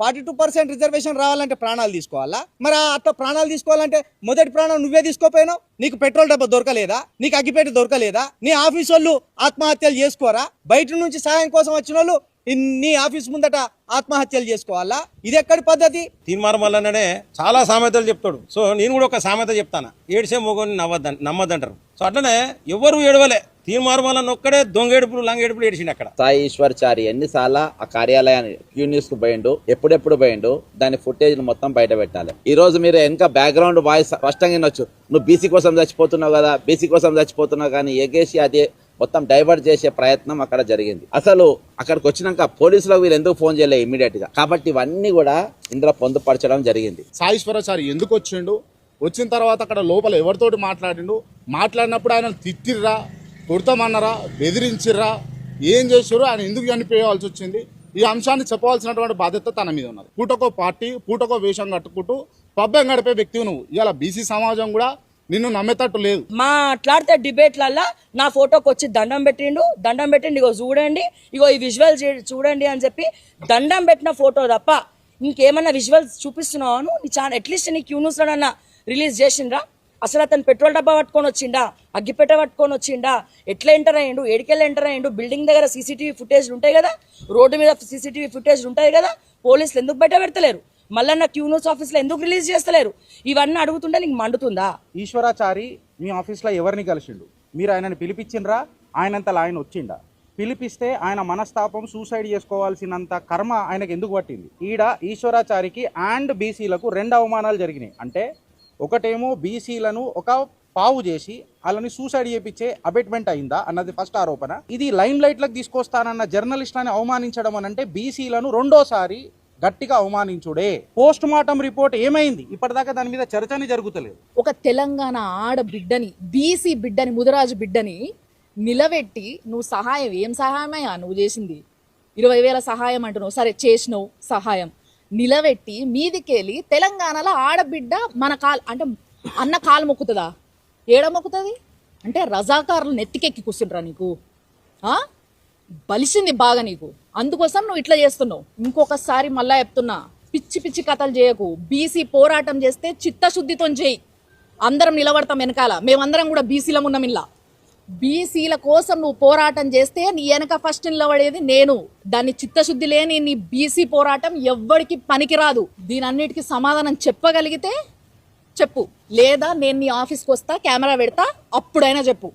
42% reservation రావాలంటే ప్రాణాలు తీసుకోవాలా? మరి అట్లా ప్రాణాలు తీసుకోవాలంటే మొదటి ప్రాణం నువ్వే తీసుకోపోయినావు. నీకు పెట్రోల్ డబ్బా దొరకలేదా? నీకు అగ్గిపెట్టి దొరకలేదా? నీ ఆఫీస్ వాళ్ళు ఆత్మహత్యలు చేసుకోరా? బయట నుంచి సాయం కోసం వచ్చిన వాళ్ళు నీ ఆఫీస్ ముందట ఆత్మహత్యలు చేసుకోవాలా? ఇది ఎక్కడి పద్ధతి? తీర్మానం వల్లనే చాలా సామెతలు చెప్తాడు. సో నేను కూడా ఒక సామెత చెప్తాను, ఏడిసే మొగని నమ్మద్దంటారు. సో అట్లనే ఎవరు ఏడవలే, తీర్మానం వల్ల ఒక్కడే దొంగేడుపులు లంగేడుపులు ఏడిచిండు అక్కడ. సాయి ఈశ్వర్చారి ఎన్నిసార్లు ఆ కార్యాలయాన్ని క్యూ న్యూస్ కు పోయిండు, ఎప్పుడెప్పుడు పోయిండు, దాని ఫుటేజ్ మొత్తం బయట పెట్టాలి. ఈ రోజు మీరు వెనక బ్యాక్గ్రౌండ్ వాయిస్ స్పష్టంగా వినొచ్చు. నువ్వు బీసీ కోసం చచ్చిపోతున్నావు కదా, బీసీ కోసం చచ్చిపోతున్నావు, కానీ ఎగేసి అదే మొత్తం డైవర్ట్ చేసే ప్రయత్నం అక్కడ జరిగింది. అసలు అక్కడికి వచ్చినాక పోలీసులకు వీళ్ళు ఎందుకు ఫోన్ చేయలేదు ఇమీడియట్ గా? కాబట్టి ఇవన్నీ కూడా ఇందులో పొందుపరచడం జరిగింది. సాయిశ్వరాచారి ఎందుకు వచ్చిండు, వచ్చిన తర్వాత అక్కడ లోపల ఎవరితోటి మాట్లాడిండు, మాట్లాడినప్పుడు ఆయన తిట్టిర్రా, కొడతామన్నారా, బెదిరించిర్రా, ఏం చేశారు, ఆయన ఎందుకు చనిపోవాల్సి వచ్చింది, ఈ అంశాన్ని చెప్పవలసినటువంటి బాధ్యత తన మీద ఉన్నది. పూటకో పార్టీ, పూటకో వేషం కట్టుకుంటూ పబ్బం గడిపే వ్యక్తివి నువ్వు. ఇలా బీసీ సమాజం కూడా నిన్ను నమ్మేటట్టు లేదు. మాట్లాడితే డిబేట్లల్లా నా ఫోటోకి వచ్చి దండం పెట్టిండు, ఇగో చూడండి, ఇగో ఈ విజువల్ చూడండి అని చెప్పి దండం పెట్టిన ఫోటో తప్ప ఇంకేమన్నా విజువల్స్ చూపిస్తున్నావు? నీ ఛానల్ అట్లీస్ట్ నీ క్యూ న్యూస్లోనన్నా రిలీజ్ చేసిండ్రా? అసలు అతను పెట్రోల్ డబ్బా పట్టుకొని వచ్చిండా, అగ్గిపెట్ట పట్టుకొని వచ్చిండా, ఎట్లా ఎంటర్ అయ్యిండు, ఏడికెళ్ళి ఎంటర్ అయ్యిండు? బిల్డింగ్ దగ్గర సీసీటీవీ ఫుటేజ్లు ఉంటాయి కదా, రోడ్డు మీద సీసీటీవీ ఫుటేజ్లు ఉంటాయి కదా, పోలీసులు ఎందుకు బయట పెడతలేరు? మళ్ళీ నా క్యూ న్యూస్ ఆఫీస్లో ఎందుకు రిలీజ్ చేస్తలేరు? ఇవన్నీ అడుగుతుంటే నీకు మండుతుందా? ఈశ్వరాచారి మీ ఆఫీస్లో ఎవరిని కలిసిండు? మీరు ఆయనని పిలిపించిండ్రా? ఆయనంతలా ఆయన వచ్చిండా? పిలిపిస్తే ఆయన మనస్తాపం సూసైడ్ చేసుకోవాల్సినంత కర్మ ఆయనకు ఎందుకు పట్టింది? ఈడ ఈశ్వరాచారికి అండ్ బీసీలకు 2 అవమానాలు జరిగినాయి. అంటే ఒకటేమో బీసీలను ఒక పావు చేసి వాళ్ళని సూసైడ్ చేయించే అబెట్మెంట్ అయిందా అన్నది ఫస్ట్ ఆరోపణ. ఇది లైమ్ లైట్లకు తీసుకొస్తానన్న జర్నలిస్ట్లని అవమానించడం అని అంటే బీసీలను రెండోసారి గట్టిగా అవమానించుడే. పోస్ట్ మార్టం రిపోర్ట్ ఏమైంది? ఇప్పటిదాకా దాని మీద చర్చని జరుగుతలేదు. ఒక తెలంగాణ ఆడబిడ్డని, బీసీ బిడ్డని, ముదిరాజు బిడ్డని నిలబెట్టి నువ్వు సహాయం, ఏం సహాయమయ్యా నువ్వు చేసింది? 20,000 సహాయం అంటున్నావు, సరే చేసినావు సహాయం, నిలబెట్టి మీదికెళ్ళి తెలంగాణలో ఆడబిడ్డ మన అంటే అన్న కాలు మొక్కుతుందా? ఏడ మొక్కుతుంది? అంటే రజాకారులు నెత్తికెక్కి కూర్చుంటారా నీకు? బలిసింది బాగా నీకు, అందుకోసం నువ్వు ఇట్లా చేస్తున్నావు. ఇంకొకసారి మళ్ళా చెప్తున్నా, పిచ్చి పిచ్చి కథలు చేయకు. బీసీ పోరాటం చేస్తే చిత్తశుద్ధితో చేయి. అందరం నిలబడతాం వెనకాల, మేమందరం కూడా బీసీలం ఉన్నాం. ఇలా బీసీల కోసం నువ్వు పోరాటం చేస్తే నీ వెనక ఫస్ట్ నిలబడేది నేను. దాన్ని చిత్తశుద్ధి లేని నీ బీసీ పోరాటం ఎవ్వడికి పనికిరాదు. దీని అన్నిటికీ సమాధానం చెప్పగలిగితే చెప్పు, లేదా నేను నీ ఆఫీస్కి వస్తా, కెమెరా పెడతా, అప్పుడైనా చెప్పు.